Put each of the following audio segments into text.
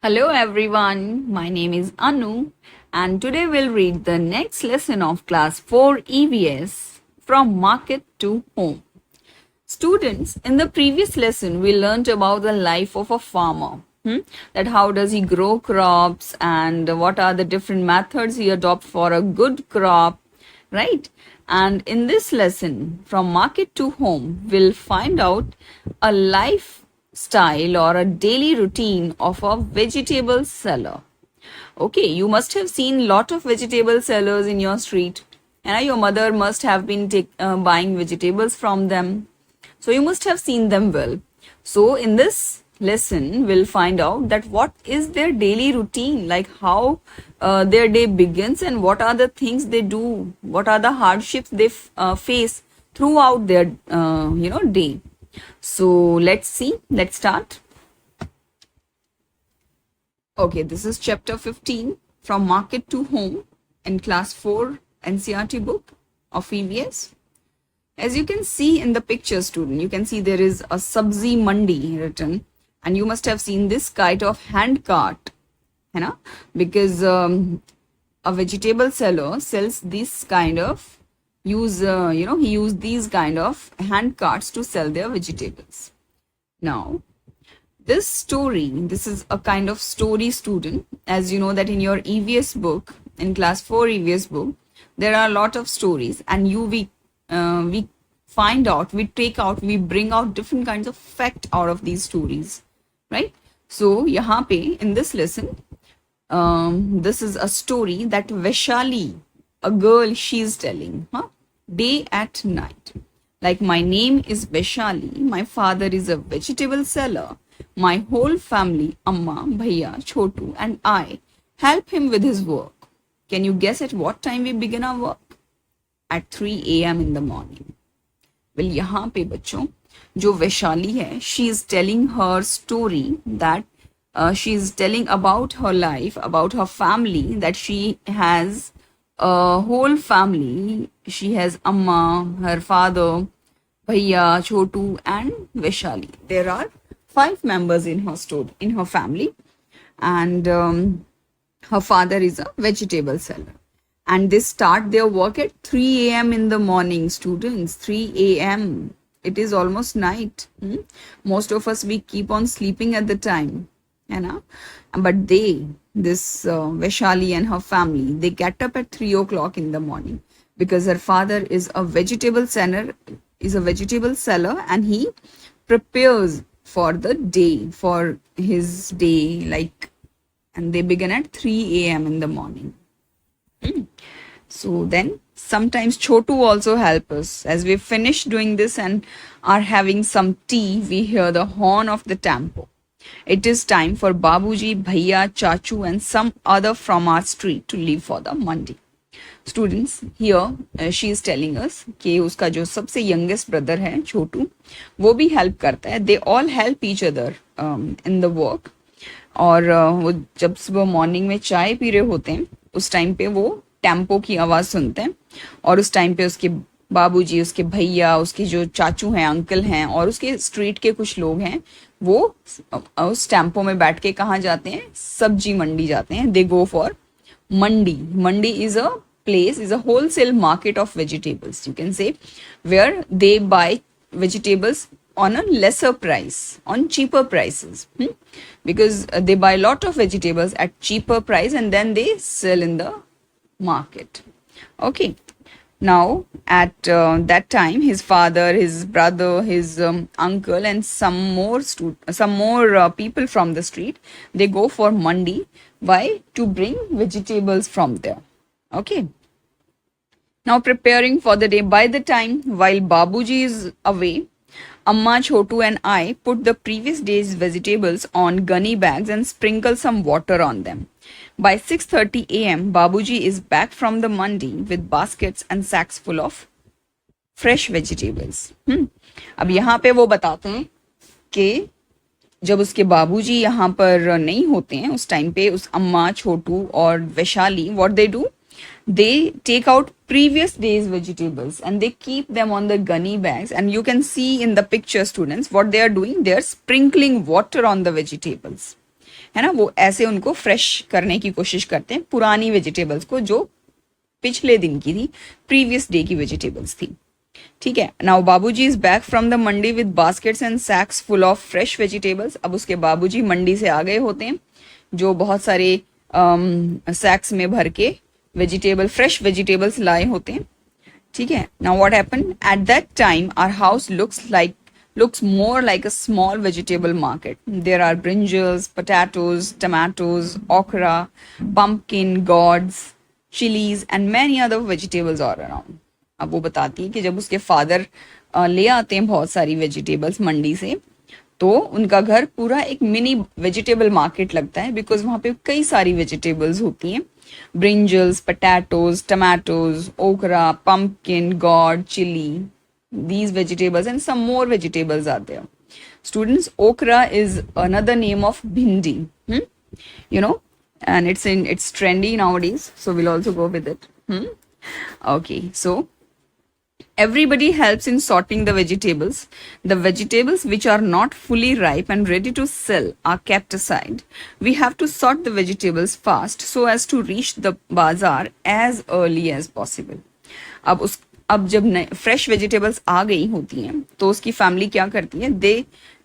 Hello everyone, my name is Anu and today we'll read the next lesson of class 4 E.V.S. from market to home. Students, in the previous lesson we learned about the life of a farmer. That how does he grow crops and what are the different methods he adopts for a good crop, right? And in this lesson, from market to home, we'll find out a lifestyle or a daily routine of a vegetable seller. Okay, you must have seen lot of vegetable sellers in your street, and your mother must have been buying vegetables from them. So you must have seen them well. So in this lesson, we'll find out that what is their daily routine, like how their day begins and what are the things they do, what are the hardships they face throughout their day. So let's see. Let's start. Okay, this is chapter 15 from market to home in class 4 NCERT book of E.V.S. As you can see in the picture, student, you can see there is a sabzi mandi written, and you must have seen this kind of hand cart, because a vegetable seller sells this kind of he use these kind of hand carts to sell their vegetables. Now, this is a kind of story, student. As you know that in your E.V.S book, in class 4 E.V.S book, there are a lot of stories, and we find out, we bring out different kinds of fact out of these stories, right? So यहाँ पे in this lesson, this is a story that Vaishali, a girl, she is telling, day at night. Like, my name is Vaishali, my father is a vegetable seller. My whole family, Amma, Bhaiya, Chotu and I help him with his work. Can you guess at what time we begin our work? At 3 a.m. in the morning. Well, यहाँ पे बच्चों जो वैशाली है, she is telling her story that she is telling about her life, about her family, that she has a whole family. She has Amma, her father, Bhaiya, Chotu and Vaishali. There are 5 members in her family, and her father is a vegetable seller. And they start their work at 3 a.m. in the morning, students. 3 a.m. It is almost night. Most of us, we keep on sleeping at the time. But this Vaishali and her family, they get up at 3 o'clock in the morning because her father is a vegetable seller, and he prepares for the day, for his day, and they begin at 3 a.m. in the morning. So then sometimes Chotu also help us. As we finish doing this and are having some tea, we hear the horn of the tempo. It is time for Babuji, Bhaiya, Chachu and some other from our street to leave for the Mandi. Students, here she is telling us कि उसका जो सबसे youngest brother है छोटू, वो भी help करता है. They all help each other in the work. और वो जब सुबह मॉर्निंग में चाय पी रहे होते हैं, उस टाइम पे वो टेम्पो की आवाज़ सुनते हैं, और उस टाइम पे उसके बाबूजी, उसके भैया, उसके जो चाचू हैं, अंकल हैं, और उसके स्ट्रीट के कुछ लोग हैं, वो उस टेम्पो में बैठ के कहाँ जाते हैं? सब्जी मंडी जाते हैं. They go for mandi. Mandi is a place, is a wholesale market of vegetables, you can say, where they buy vegetables on a lesser price, on cheaper prices, because they buy a lot of vegetables at cheaper price and then they sell in the market. Okay, now at that time, his father, his brother, his uncle and some more people from the street, they go for mandi. Why? To bring vegetables from there. Okay. Now preparing for the day. By the time while Babuji is away, Amma, Chotu and I put the previous day's vegetables on gunny bags and sprinkle some water on them. By 6:30 a.m., Babuji is back from the mandi with baskets and sacks full of fresh vegetables. अब यहाँ पे वो बताते हैं कि जब उसके बाबूजी यहाँ पर नहीं होते हैं, उस टाइम पे उस अम्मा, छोटू और Vaishali, what they do? They take out previous day's vegetables and they keep them on the gunny bags, and you can see in the picture, students, what they are doing. They are sprinkling water on the vegetables. है ना, वो ऐसे उनको fresh करने की कोशिश करते हैं, पुरानी वेजिटेबल्स को जो पिछले दिन की थी, प्रीवियस डे की वेजिटेबल्स थी। ठीक है, now Babuji is back from the mandi with baskets and sacks full of fresh vegetables. अब उसके बाबूजी मंडी से आ गए होते हैं, जो बहुत सारे सैक्स में भर के वेजिटेबल, फ्रेश वेजिटेबल्स लाए होते हैं। ठीक है, now what happened at that time our house looks more like a small vegetable market. There are brinjals, potatoes, tomatoes, okra, pumpkin, gourds, chilies and many other vegetables all around. अब वो बताती है कि जब उसके फादर ले आते हैं बहुत सारी वेजिटेबल्स मंडी से, तो उनका घर पूरा एक मिनी वेजिटेबल मार्केट लगता है, बिकॉज वहाँ पे कई सारी वेजिटेबल्स होती हैं, ब्रिंजल्स, पटैटोज, टमाटोज, ओकरा, pumpkin, gourd, chili, these vegetables and some more vegetables are there. Students, okra is another name of bhindi, you know, and it's trendy nowadays, so we'll also go with it. Okay, so everybody helps in sorting the vegetables. The vegetables which are not fully ripe and ready to sell are kept aside. We have to sort the vegetables fast so as to reach the bazaar as early as possible. अब जब fresh vegetables आ गई होती हैं, तो उसकी family क्या करती है, they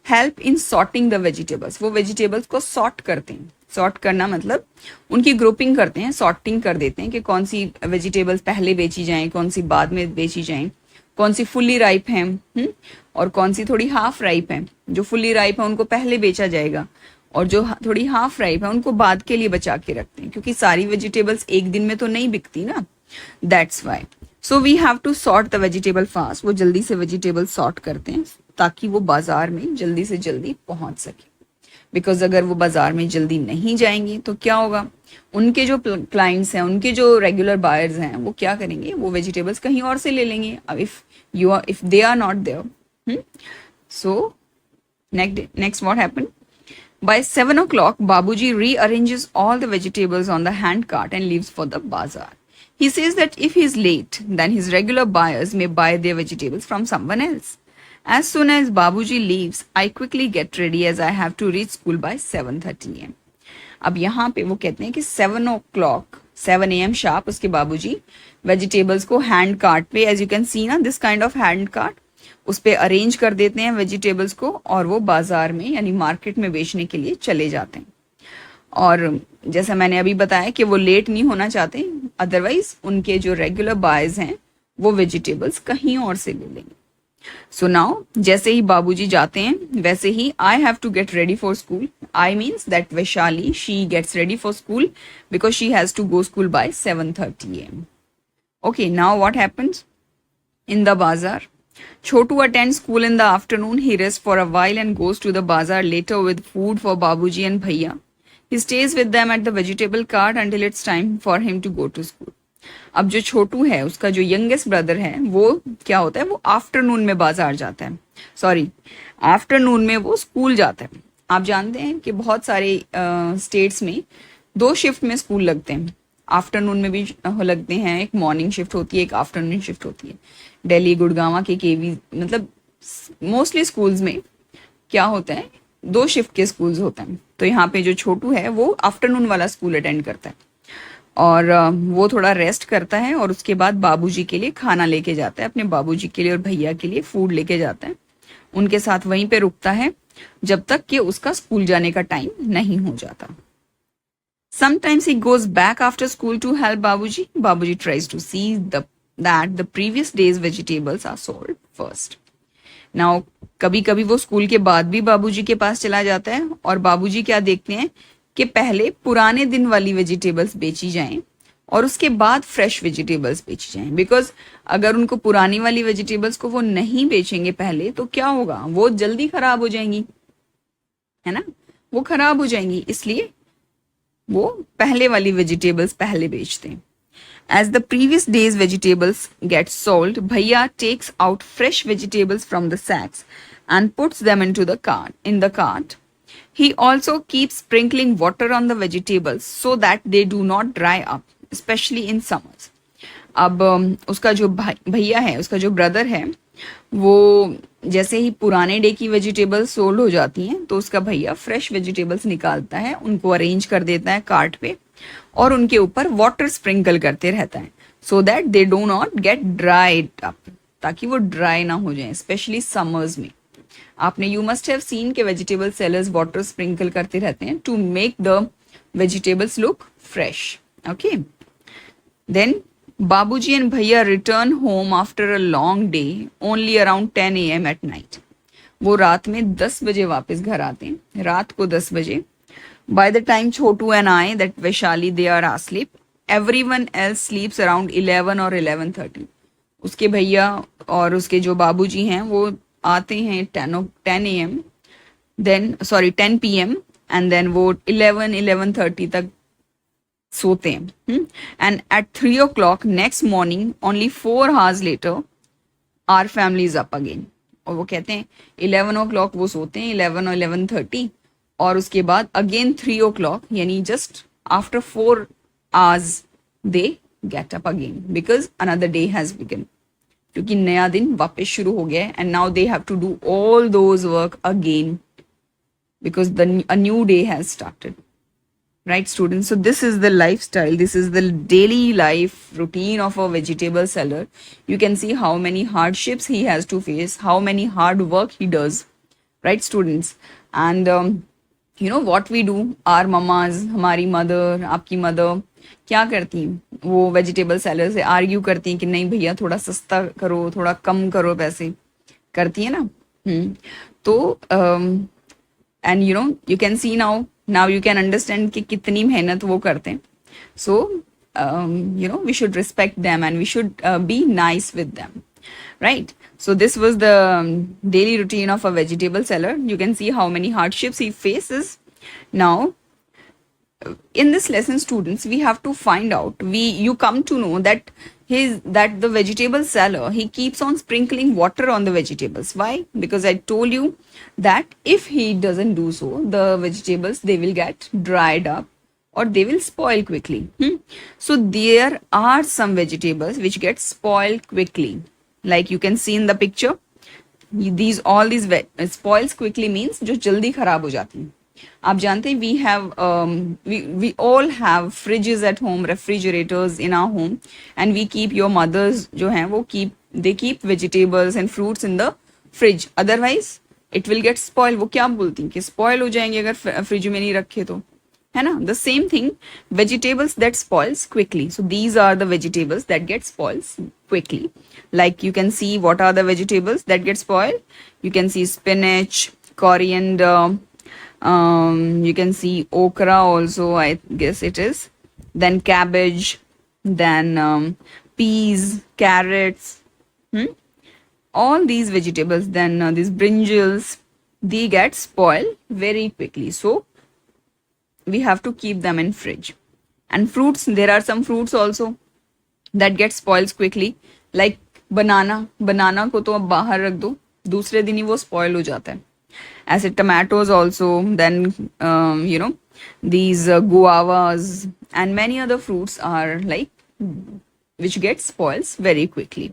help in sorting the vegetables. वो वेजिटेबल्स को सॉर्ट करते हैं। सॉर्ट करना मतलब उनकी ग्रुपिंग करते हैं, सॉर्टिंग कर देते हैं कि कौन सी वेजिटेबल्स पहले बेची जाएं, कौन सी बाद में बेची जाएं, कौन सी फुल्ली राइप हैं और कौन सी थोड़ी हाफ राइप हैं। जो फुल्ली राइप है उनको पहले बेचा जाएगा, और जो थोड़ी हाफ राइप है उनको बाद के लिए बचा के रखते हैं, क्योंकि सारी वेजिटेबल्स एक दिन में तो नहीं बिकती ना, that's why. So we have to sort the vegetable fast. वो जल्दी से वेजिटेबल सॉर्ट करते हैं ताकि वो बाजार में जल्दी से जल्दी पहुंच सके, बिकॉज अगर वो बाजार में जल्दी नहीं जाएंगे तो क्या होगा, उनके जो क्लाइंट्स हैं, उनके जो रेगुलर बायर्स हैं, वो क्या करेंगे, वो वेजिटेबल्स कहीं और से ले लेंगे, if they are not there. So next what happened, by 7 o'clock babuji rearranges all the vegetables on the hand cart and leaves for the bazaar. He says that if he is late, then his regular buyers may buy their vegetables from someone else. As soon as Babuji leaves, I quickly get ready as I have to reach school by 7:30 a.m. अब यहाँ पे वो कहते हैं कि 7 o'clock, 7 a.m. sharp उसके बाबूजी vegetables को हैंड कार्ट पे, एज यू कैन सी ना, this kind of hand cart, उस पे अरेंज कर देते हैं वेजिटेबल्स को, और वो बाजार में यानी मार्केट में बेचने के लिए चले जाते हैं। और जैसा मैंने अभी बताया कि वो लेट नहीं होना चाहते, अदरवाइज उनके जो रेगुलर बायर्स हैं वो वेजिटेबल्स कहीं और से ले लेंगे। सो नाउ जैसे ही बाबूजी जाते हैं वैसे ही I have to get ready for school. I means that Vaishali, she gets ready for school because she has to go school by 7:30 a.m. Okay, now what happens in the bazaar? Chotu attends school in the afternoon. He rests for a while and goes to the bazaar later with food for Babuji and Bhaiya. He stays with them at the vegetable cart until it's time for him to go to school. अब जो छोटू है, उसका जो youngest brother है, वो क्या होता है, वो आफ्टरनून में बाजार जाता है, सॉरी आफ्टरनून में वो स्कूल जाता है। आप जानते हैं कि बहुत सारे स्टेट्स में 2 शिफ्ट में स्कूल लगते हैं, आफ्टरनून में भी लगते हैं, एक मॉर्निंग शिफ्ट होती है, एक आफ्टरनून शिफ्ट होती है। दिल्ली, गुड़गांव के केवी, मतलब मोस्टली स्कूल्स में क्या होता है, 2 शिफ्ट के स्कूल्स होते हैं। तो यहाँ पे जो छोटू है वो आफ्टरनून वाला स्कूल अटेंड करता है, और वो थोड़ा रेस्ट करता है, और उसके बाद बाबूजी के लिए खाना लेके जाता है, अपने बाबूजी के लिए और भैया के लिए फूड लेके जाता है। उनके साथ वहीं पे रुकता है जब तक कि उसका स्कूल जाने का टाइम नहीं हो जाता। Sometimes he goes back after school to help Babuji. Babuji tries to see that the previous day's vegetables are sold first. Now, कभी कभी वो स्कूल के बाद भी बाबूजी के पास चला जाता है, और बाबूजी क्या देखते हैं कि पहले पुराने दिन वाली वेजिटेबल्स बेची जाएं और उसके बाद फ्रेश वेजिटेबल्स बेची जाएं, बिकॉज अगर उनको पुरानी वाली वेजिटेबल्स को वो नहीं बेचेंगे पहले तो क्या होगा, वो जल्दी खराब हो जाएंगी, है ना, वो खराब हो जाएंगी, इसलिए वो पहले वाली वेजिटेबल्स पहले बेचते हैं। As the previous day's vegetables get sold, Bhaiya takes out fresh vegetables from the sacks and puts them into the cart. In the cart, he also keeps sprinkling water on the vegetables so that they do not dry up, especially in summers. अब उसका जो भैया है, उसका जो brother है, वो जैसे ही पुराने डे की वेजिटेबल्स सोल्ड हो जाती हैं तो उसका भैया फ्रेश वेजिटेबल्स निकालता है, उनको अरेंज कर देता है कार्ट पे और उनके ऊपर वाटर स्प्रिंकल करते रहता है so that they do not gate dried up, ताकि वो ड्राई ना हो जाए, स्पेशली समर्स में। आपने यू मस्ट हैव सीन के वेजिटेबल सेलर्स वाटर स्प्रिंकल करते रहते हैं to make the vegetables look fresh. Okay, then बाबूजी एंड भैया return home after a long day only around 10 AM at night. वो रात में 10 बजे वापस घर आते हैं, रात को 10 बजे। By the time Chhotu and I that Vaishali they are asleep, everyone else sleeps around 11 और 11:30। उसके भैया और उसके जो बाबूजी हैं वो आते हैं 10 AM, then sorry 10 PM, and then वो 11:30 तक सोते हैं। And at 3 o'clock next morning only 4 hours later our family is up again. और वो कहते हैं 11 o'clock वो सोते हैं, 11 और 11:30, और उसके बाद अगेन 3 o'clock यानी just after 4 hours they get up again because another day has begun, क्योंकि नया दिन वापस शुरू हो गया है and now they have to do all those work again because a new day has started. Right, students? So this is the lifestyle, this is the daily life routine of a vegetable seller. You can see how many hardships he has to face, how many hard work he does. Right, students? And you know what we do, our mamas, हमारी mother, आपकी mother क्या करती हैं, वो vegetable seller से argue करती हैं कि नहीं भैया थोड़ा सस्ता करो, थोड़ा कम करो पैसे, करती है ना। तो and you can see now you can understand कि कितनी मेहनत वो करते हैं। So we should respect them and we should be nice with them, right? So this was the daily routine of a vegetable seller. You can see how many hardships he faces. Now in this lesson, students, we have to find out, you come to know that the vegetable seller, he keeps on sprinkling water on the vegetables. Why? Because I told you that if he doesn't do so, the vegetables, they will get dried up or they will spoil quickly. So there are some vegetables which get spoiled quickly, like you can see in the picture. All these spoils quickly means जो जल्दी खराब हो जाती हैं। आप जानते हैं we all have fridges at home, refrigerators in our home, and we keep, your mothers जो हैं वो they keep vegetables and fruits in the fridge, otherwise it will get spoiled. वो क्या बोलती हैं कि spoil हो जाएंगे अगर फ्रिज में नहीं रखे तो, है ना। The same thing, vegetables that spoils quickly. So these are the vegetables that get spoils quickly. Like you can see, what are the vegetables that get spoiled? You can see spinach, coriander, you can see okra also, I guess it is, then cabbage, then peas, carrots, all these vegetables, then these brinjals, they get spoiled very quickly. So we have to keep them in fridge. And fruits, there are some fruits also that get spoils quickly, like banana को तो अब बाहर रख दो, दूसरे दिन ही वो spoil हो जाता है। As tomatoes also, then these guavas and many other fruits are like which get spoils very quickly.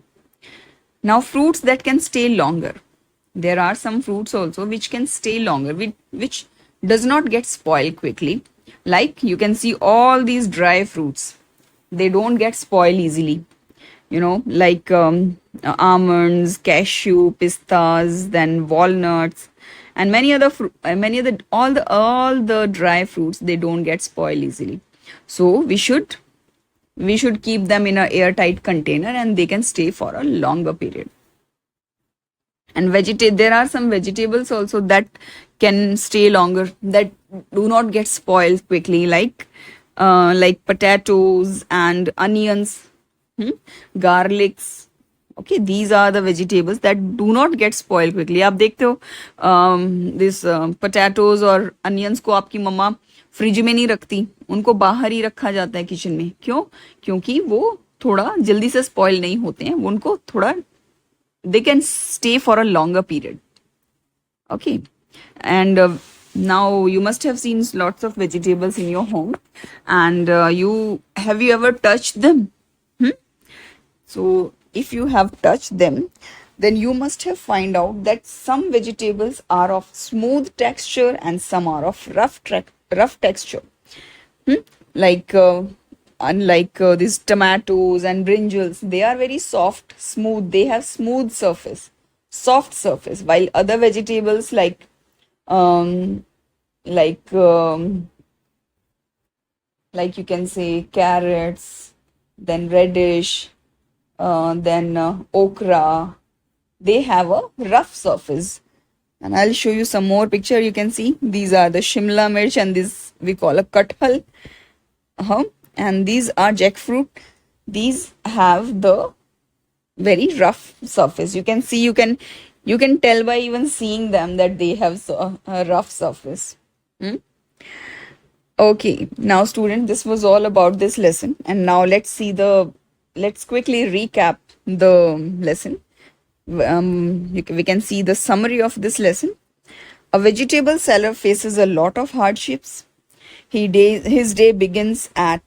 Now fruits that can stay longer, there are some fruits also which can stay longer, which does not get spoiled quickly. Like you can see all these dry fruits, they don't get spoiled easily, like almonds, cashew, pistas, then walnuts, and all the dry fruits, they don't get spoiled easily. So we should keep them in an airtight container and they can stay for a longer period. And there are some vegetables also that can stay longer, that do not get spoiled quickly, like potatoes and onions, garlics. Okay, these are the vegetables that do not get spoiled quickly. आप देखते हो this potatoes और onions को आपकी मम्मा fridge में नहीं रखती, उनको बाहर ही रखा जाता है किचन में। क्यों? क्योंकि वो थोड़ा जल्दी से स्पॉइल नहीं होते हैं, उनको थोड़ा they can stay for a longer period. Okay, and now you must have seen lots of vegetables in your home, and have you ever touched them? So if you have touched them, then you must have find out that some vegetables are of smooth texture and some are of rough texture. Hmm? Like unlike these tomatoes and brinjals, they are very soft, smooth. They have smooth surface, soft surface. While other vegetables um, like um, like you can say carrots, then radish, then okra, they have a rough surface. And I'll show you some more picture. You can see these are the Shimla mirch and this we call a kathal. uh And these are jackfruit. These have the very rough surface. You can see, you can tell by even seeing them that they have a rough surface. Hmm? Okay, now student, this was all about this lesson, and now let's quickly recap the lesson. We can see the summary of this lesson. A vegetable seller faces a lot of hardships. His day begins at.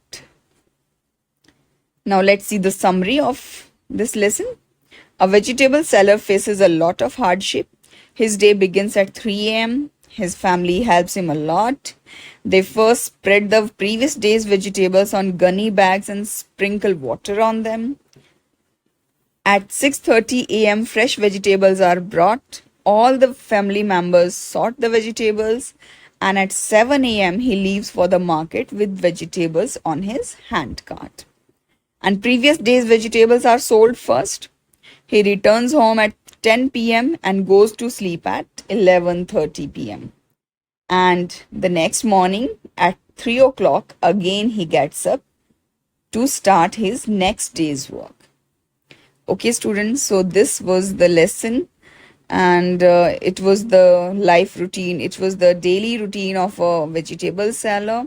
Now let's see the summary of this lesson. A vegetable seller faces a lot of hardship. His day begins at 3 a.m. His family helps him a lot. They first spread the previous day's vegetables on gunny bags and sprinkle water on them. At 6:30 a.m., fresh vegetables are brought. All the family members sort the vegetables, and at 7 a.m., he leaves for the market with vegetables on his hand cart. And previous day's vegetables are sold first. He returns home at 10 p.m. and goes to sleep at 11:30 p.m. And the next morning at 3 o'clock, again he gets up to start his next day's work. Okay, students, so this was the lesson, and it was the life routine, it was the daily routine of a vegetable seller.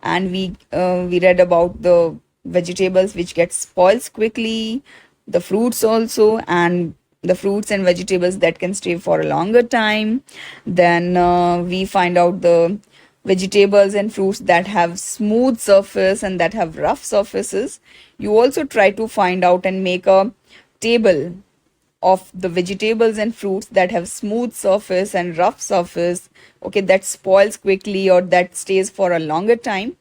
And we read about the vegetables which get spoils quickly, the fruits also, and the fruits and vegetables that can stay for a longer time. Then we find out the vegetables and fruits that have smooth surface and that have rough surfaces. You also try to find out and make a table of the vegetables and fruits that have smooth surface and rough surface, okay, that spoils quickly or that stays for a longer time.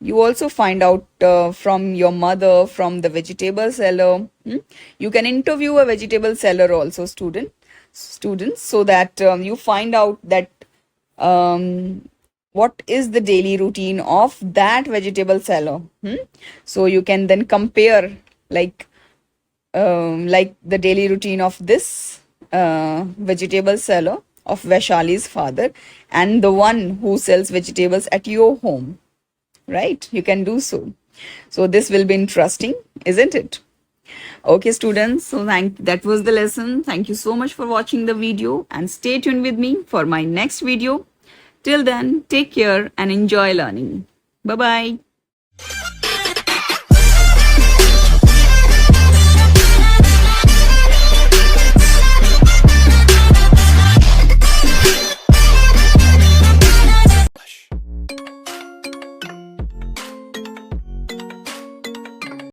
You also find out from your mother, from the vegetable seller. You can interview a vegetable seller also, students, so that you find out that what is the daily routine of that vegetable seller. So you can then compare, like the daily routine of this vegetable seller of Vaishali's father and the one who sells vegetables at your home, right? You can do so. So this will be interesting, isn't it? Okay, students, so that was the lesson. Thank you so much for watching the video, and stay tuned with me for my next video. Till then, take care and enjoy learning. Bye bye.